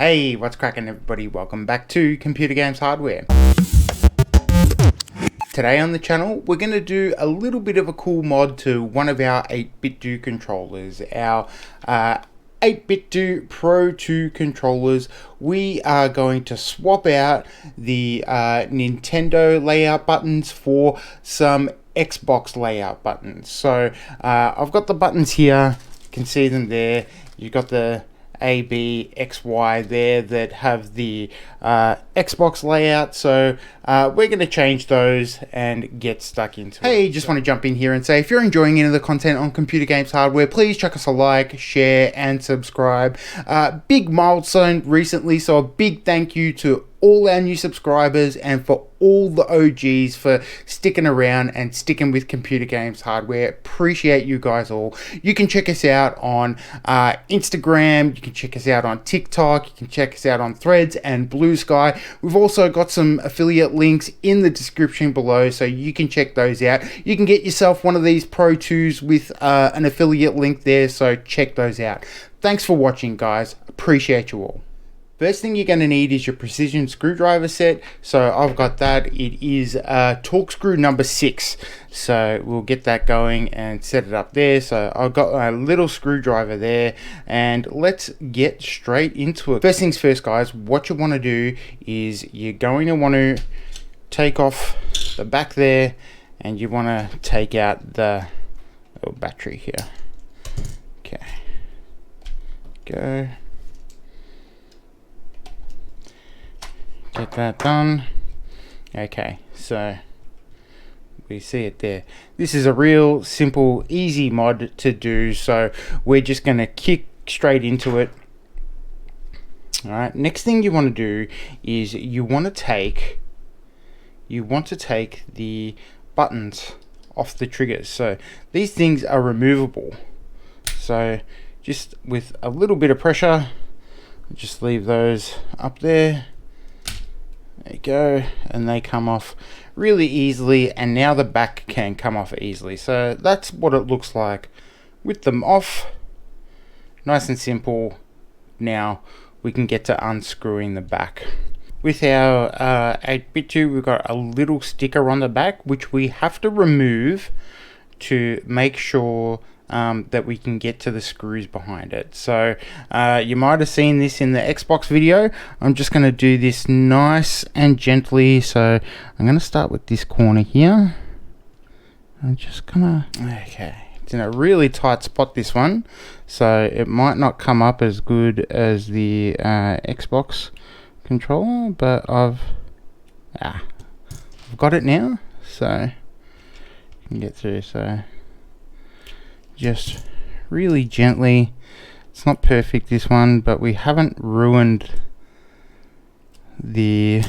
Hey, what's cracking everybody? Welcome back to Computer Games Hardware. Today on the channel, we're going to do a little bit of a cool mod to one of our 8BitDo controllers, our 8BitDo Pro 2 controllers. We are going to swap out the Nintendo layout buttons for some Xbox layout buttons. So I've got the buttons here, you can see them there. You've got the A, B, X, Y there that have the Xbox layout, so we're going to change those and get stuck into it. Hey, just want to jump in here and say, if you're enjoying any of the content on Computer Games Hardware, please chuck us a like, share and subscribe. Big milestone recently, so a big thank you to all our new subscribers and for all the OGs for sticking around and sticking with Computer Games Hardware. Appreciate you guys all. You can check us out on Instagram, you can check us out on TikTok, you can check us out on Threads and Blue Sky. We've also got some affiliate links in the description below, so you can check those out. You can get yourself one of these Pro 2s with an affiliate link there, so check those out. Thanks for watching, guys. Appreciate you all. First thing you're going to need is your precision screwdriver set. So I've got that. It is torque screw number 6. So we'll get that going and set it up there. So I've got a little screwdriver there, and let's get straight into it. First things first, guys, what you want to do is you're going to want to take off the back there, and you want to take out the little battery here. Okay, go. Get that done. Okay, so we see it there. This is a real simple, easy mod to do, so we're just going to kick straight into it. Alright, next thing you want to do is you want to take the buttons off the triggers. So these things are removable. So just with a little bit of pressure, just leave those up there. There you go, and they come off really easily, and now the back can come off easily. So that's what it looks like with them off. Nice and simple. Now we can get to unscrewing the back. With our 8BitDo, we've got a little sticker on the back which we have to remove to make sure that we can get to the screws behind it. So you might have seen this in the Xbox video. I'm just going to do this nice and gently. So I'm going to start with this corner here. I'm just gonna, okay, it's in a really tight spot, this one, so it might not come up as good as the Xbox controller, but I've got it now, so you can get through. So just really gently. It's not perfect, this one, but we haven't ruined the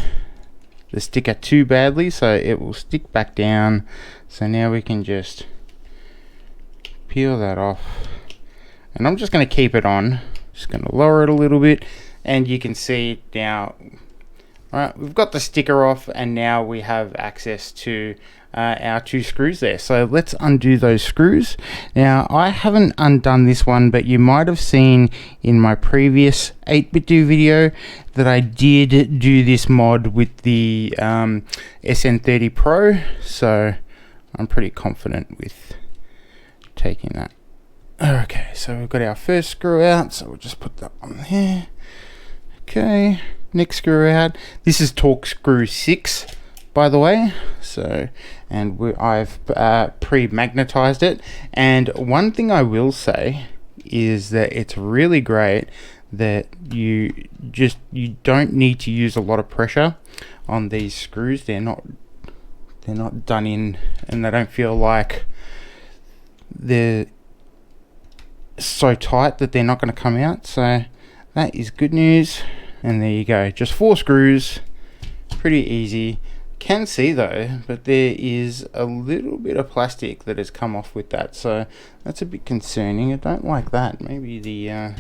sticker too badly, so it will stick back down. So now we can just peel that off, and I'm just going to keep it on. Just going to lower it a little bit, and you can see now. Alright, we've got the sticker off, and now we have access to our 2 screws there. So let's undo those screws. Now I haven't undone this one, but you might have seen in my previous 8BitDo video that I did do this mod with the SN30 Pro, so I'm pretty confident with taking that. Okay, so we've got our first screw out, so we'll just put that on there. Okay, next screw out. This is torque screw 6, by the way. So, and I've pre-magnetized it. And one thing I will say is that it's really great that you don't need to use a lot of pressure on these screws. They're not done in, and they don't feel like they're so tight that they're not going to come out. So that is good news. And there you go, just 4 screws, pretty easy. Can see though, but there is a little bit of plastic that has come off with that, so that's a bit concerning. I don't like that. Maybe the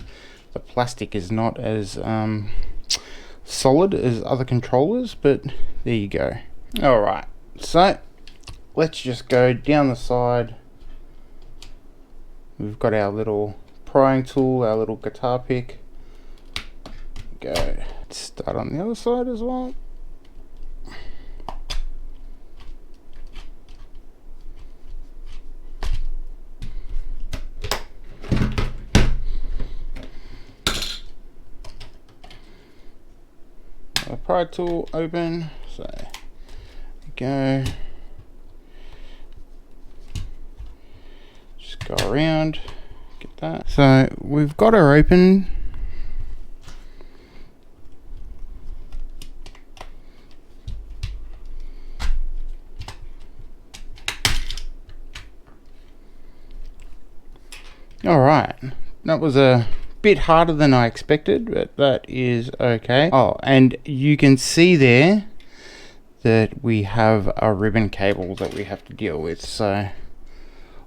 plastic is not as solid as other controllers, but there you go. Alright, so let's just go down the side. We've got our little prying tool, our little guitar pick. go. Let's start on the other side as well. The pry tool open, so there we go. Just go around, get that. So we've got her open. Alright, that was a bit harder than I expected, but that is okay. Oh, and you can see there that we have a ribbon cable that we have to deal with, so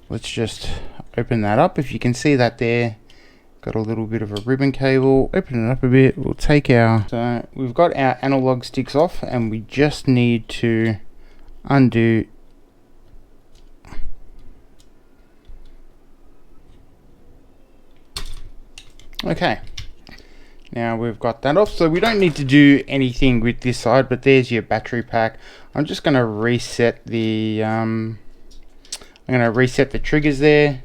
let's just open that up. If you can see that there, got a little bit of a ribbon cable. Open it up a bit, we'll take our, so we've got our analog sticks off, and we just need to undo . Okay, now we've got that off, so we don't need to do anything with this side, but there's your battery pack. I'm just going to reset the triggers there,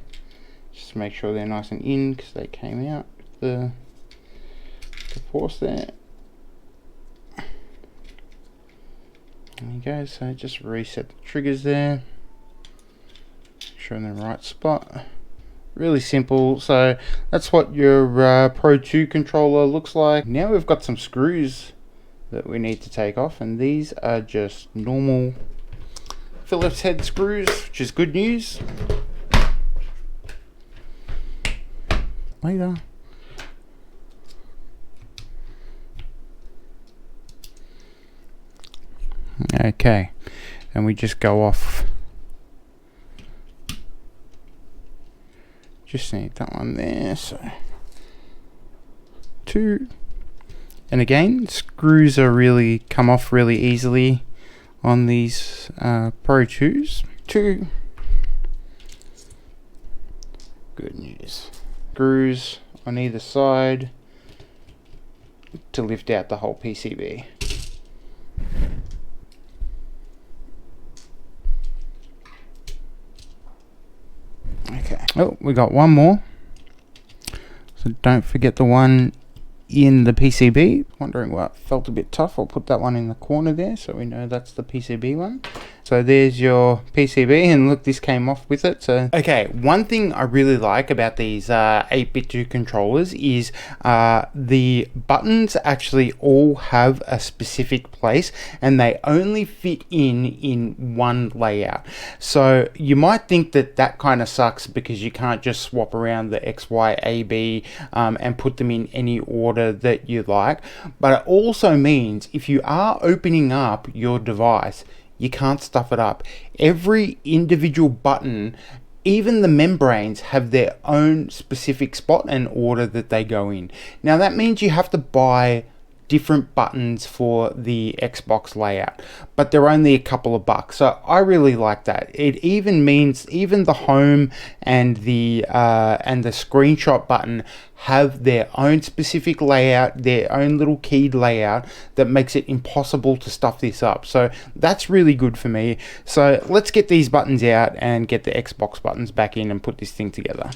just to make sure they're nice and in, because they came out with the force there. There you go, so just reset the triggers there, make sure they're in the right spot. Really simple. So that's what your Pro 2 controller looks like. Now we've got some screws that we need to take off, and these are just normal Phillips head screws, which is good news. Later. Okay, and we just go off. Just need that one there, so 2. And again, screws are really come off really easily on these Pro 2s. 2. Good news. Screws on either side to lift out the whole PCB. Okay. Oh, we got one more. So don't forget the one in the PCB. Wondering what felt a bit tough. I'll put that one in the corner there so we know that's the PCB one. So there's your PCB, and look, this came off with it. So okay, one thing I really like about these 8BitDo controllers is the buttons actually all have a specific place, and they only fit in one layout. So you might think that that kind of sucks because you can't just swap around the X, Y, A, B and put them in any order that you like. But it also means if you are opening up your device, you can't stuff it up. Every individual button, even the membranes, have their own specific spot and order that they go in. Now that means you have to buy different buttons for the Xbox layout, but they're only a couple of bucks. So I really like that. It even means even the home and the screenshot button have their own specific layout, their own little keyed layout that makes it impossible to stuff this up. So that's really good for me. So let's get these buttons out and get the Xbox buttons back in and put this thing together.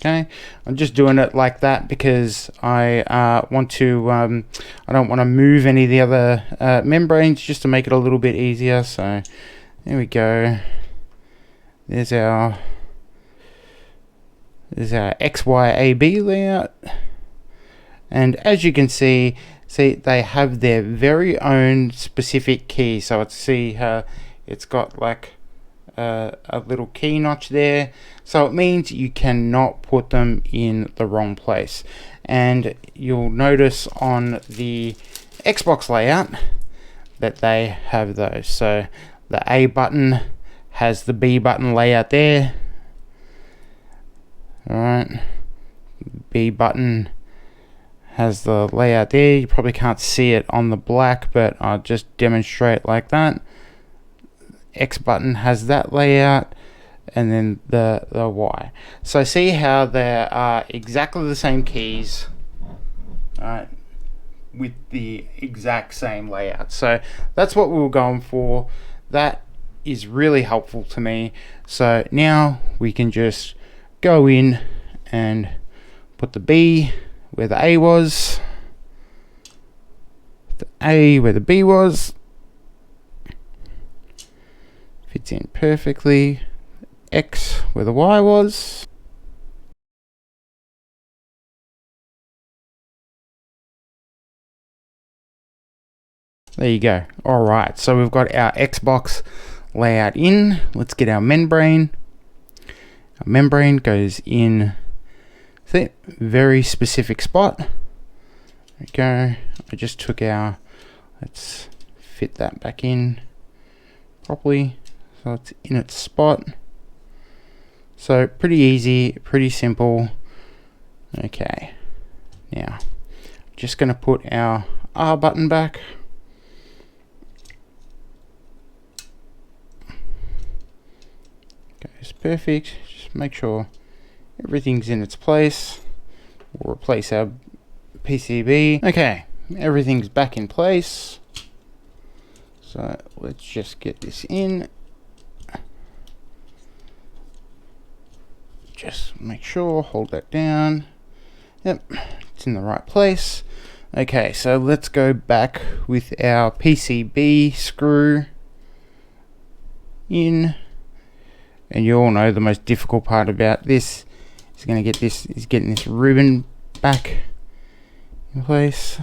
Okay, I'm just doing it like that because I want to, I don't want to move any of the other membranes, just to make it a little bit easier. So there we go. There's our XYAB layout, and as you can see they have their very own specific key. So let's see how it's got like a little key notch there, so it means you cannot put them in the wrong place. And you'll notice on the Xbox layout that they have those. So the A button has the B button layout there. Alright, B button has the layout there. You probably can't see it on the black, but I'll just demonstrate like that. X button has that layout. and then the Y. So see how there are exactly the same keys, with the exact same layout. So that's what we were going for. That is really helpful to me. So now we can just go in and put the B where the A was, the A where the B was, fits in perfectly, X where the Y was. There you go. Alright, so we've got our Xbox layout in. Let's get our membrane. Our membrane goes in a very specific spot. There we go. I just took our, let's fit that back in properly so it's in its spot. So pretty easy, pretty simple. Okay, now just going to put our R button back. Goes perfect. Just make sure everything's in its place. We'll replace our PCB. Okay, everything's back in place. So let's just get this in. Just make sure, hold that down. Yep, it's in the right place. Okay, so let's go back with our PCB screw in. And you all know the most difficult part about this is getting this ribbon back in place.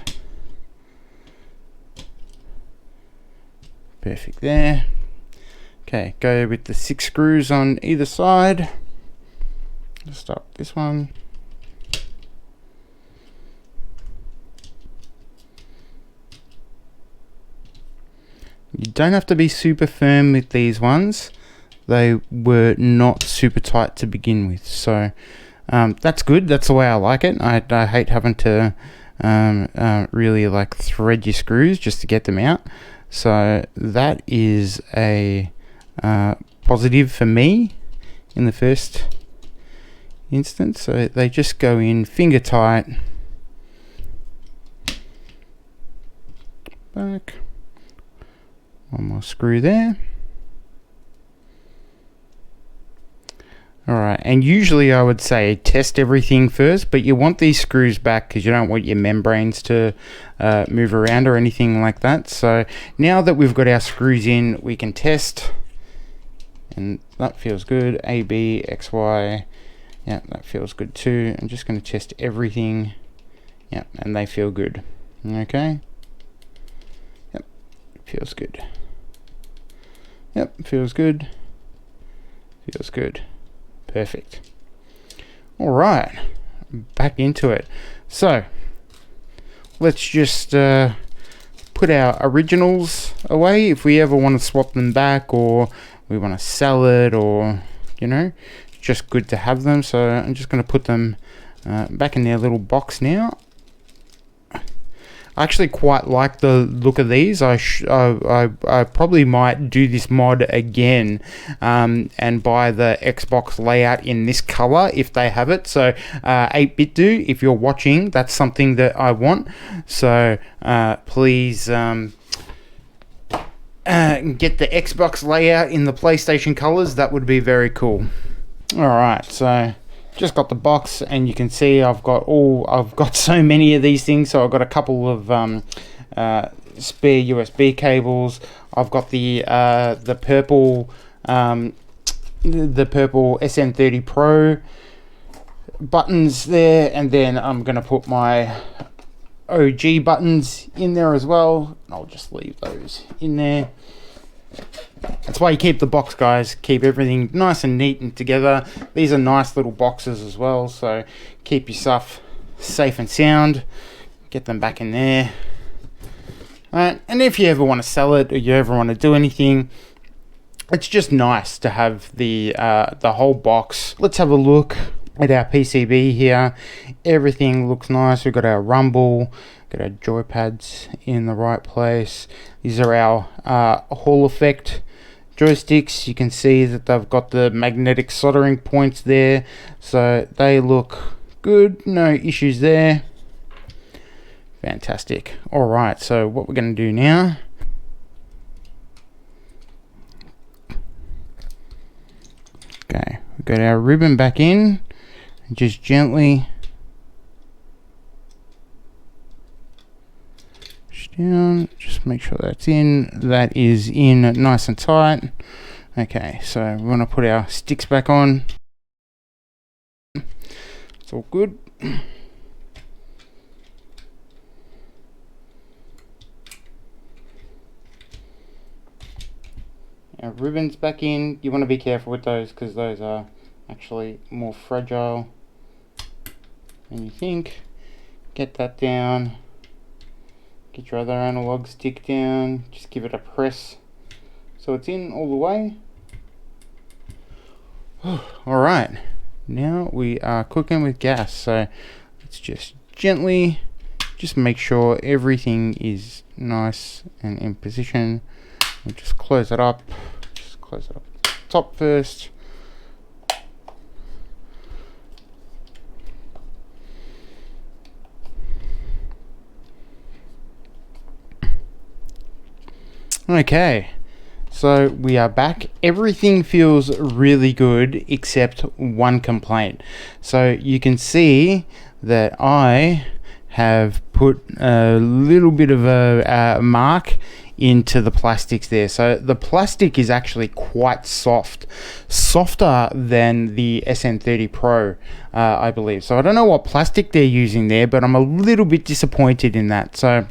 Perfect there. Okay, go with the 6 screws on either side. Let's start with this one. You don't have to be super firm with these ones. They were not super tight to begin with, so that's good. That's the way I like it. I hate having to really like thread your screws just to get them out. So that is a positive for me in the first instance. So they just go in finger tight. Back. One more screw there. Alright, and usually I would say test everything first, but you want these screws back because you don't want your membranes to move around or anything like that. So now that we've got our screws in, we can test, and that feels good. A, B, X, Y, yeah, that feels good too. I'm just going to test everything, yeah, and they feel good. Okay, yep, feels good. Yep, feels good. Feels good. Perfect. All right, back into it. So let's just put our originals away if we ever want to swap them back, or we want to sell it, or you know, it's just good to have them. So I'm just going to put them back in their little box now. I actually quite like the look of these. I probably might do this mod again and buy the Xbox layout in this color if they have it. So 8BitDo, if you're watching, that's something that I want. So please get the Xbox layout in the PlayStation colors. That would be very cool. All right, so just got the box, and you can see I've got so many of these things. So I've got a couple of spare USB cables. I've got the purple SN30 Pro buttons there, and then I'm gonna put my OG buttons in there as well. I'll just leave those in there. That's why you keep the box, guys. Keep everything nice and neat and together. These are nice little boxes as well, so keep your stuff safe and sound. Get them back in there. Alright, and if you ever want to sell it, or you ever want to do anything, it's just nice to have the whole box. Let's have a look at our PCB here. Everything looks nice. We've got our rumble, got our joypads in the right place. These are our Hall effect joysticks, you can see that they've got the magnetic soldering points there, so they look good, no issues there. Fantastic. Alright, so what we're going to do now, okay, we've got our ribbon back in, and just gently down, just make sure that's in. That is in nice and tight. Okay, so we want to put our sticks back on. It's all good. Our ribbons back in. You want to be careful with those because those are actually more fragile than you think. Get that down. Get your other analog stick down, just give it a press so it's in all the way. Alright, now we are cooking with gas, so let's just gently just make sure everything is nice and in position. We'll just close it up, at the top first. Okay, so we are back. Everything feels really good except one complaint. So you can see that I have put a little bit of a mark into the plastics there. So the plastic is actually quite soft, softer than the SN30 Pro, I believe. So I don't know what plastic they're using there, but I'm a little bit disappointed in that. So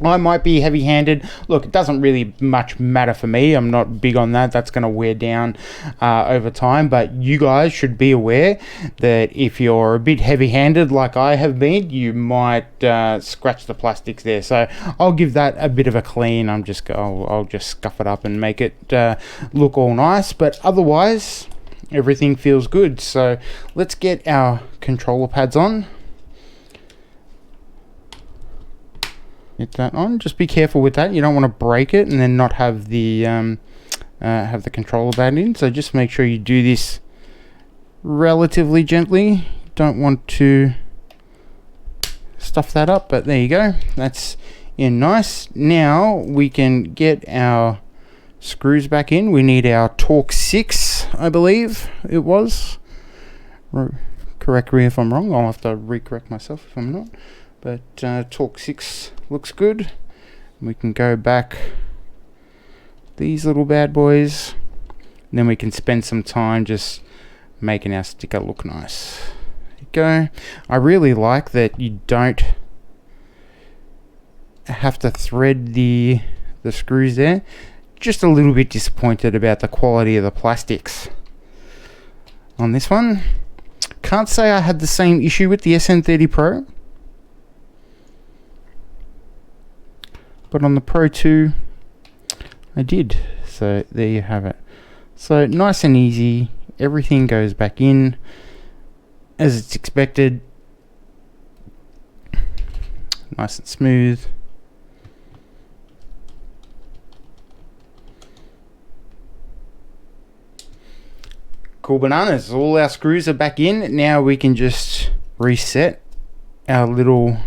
I might be heavy-handed. Look, it doesn't really much matter for me. I'm not big on that. That's going to wear down over time. But you guys should be aware that if you're a bit heavy-handed like I have been, you might scratch the plastics there. So I'll give that a bit of a clean. I'll just scuff it up and make it look all nice. But otherwise, everything feels good. So let's get our controller pads on. Get that on. Just be careful with that. You don't want to break it and then not have the controller pad in. So just make sure you do this relatively gently. Don't want to stuff that up, but there you go. That's in nice. Now we can get our screws back in. We need our Torque 6, I believe it was. Correct me if I'm wrong. I'll have to recorrect myself if I'm not. But Torque 6 looks good. We can go back these little bad boys. And then we can spend some time just making our sticker look nice. There you go. I really like that you don't have to thread the screws there. Just a little bit disappointed about the quality of the plastics on this one. Can't say I had the same issue with the SN30 Pro. But on the Pro 2, I did. So there you have it. So nice and easy. Everything goes back in as it's expected. Nice and smooth. Cool bananas. All our screws are back in. Now we can just reset our little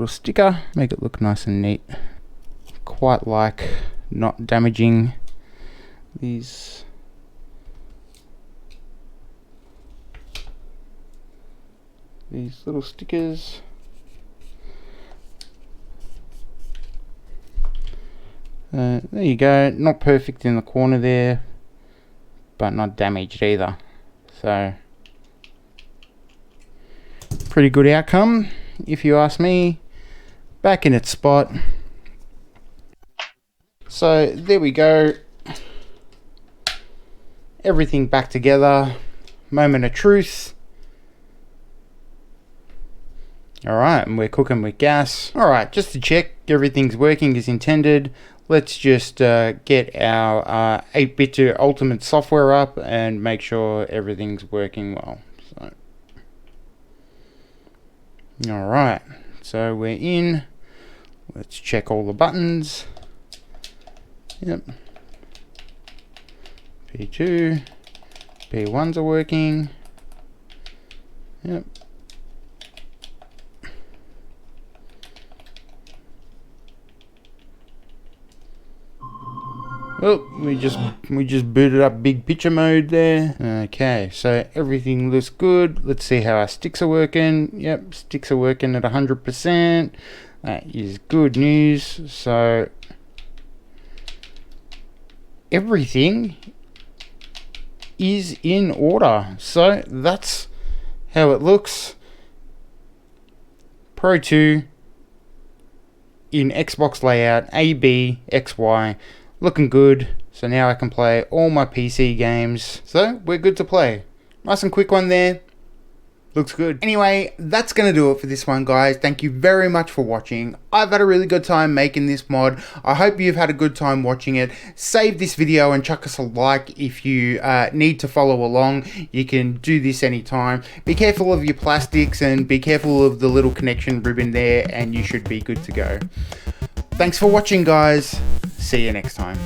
sticker. Make it look nice and neat. Quite like not damaging these little stickers. There you go. Not perfect in the corner there, but not damaged either. So pretty good outcome if you ask me. Back in its spot. So there we go. Everything back together. Moment of truth. Alright, and we're cooking with gas. Alright, just to check everything's working as intended, let's just get our 8BitDo Ultimate software up and make sure everything's working well. So, alright, so we're in. Let's check all the buttons. Yep. P2, P1s are working. Yep. Oh, we just booted up big picture mode there. Okay, so everything looks good. Let's see how our sticks are working. Yep, sticks are working at 100%. That is good news. So everything is in order. So that's how it looks. Pro 2 in Xbox layout, A, B, X, Y. Looking good. So now I can play all my PC games. So we're good to play. Nice and quick one there. Looks good. Anyway, that's going to do it for this one, guys. Thank you very much for watching. I've had a really good time making this mod. I hope you've had a good time watching it. Save this video and chuck us a like if you need to follow along. You can do this anytime. Be careful of your plastics and be careful of the little connection ribbon there, and you should be good to go. Thanks for watching, guys. See you next time.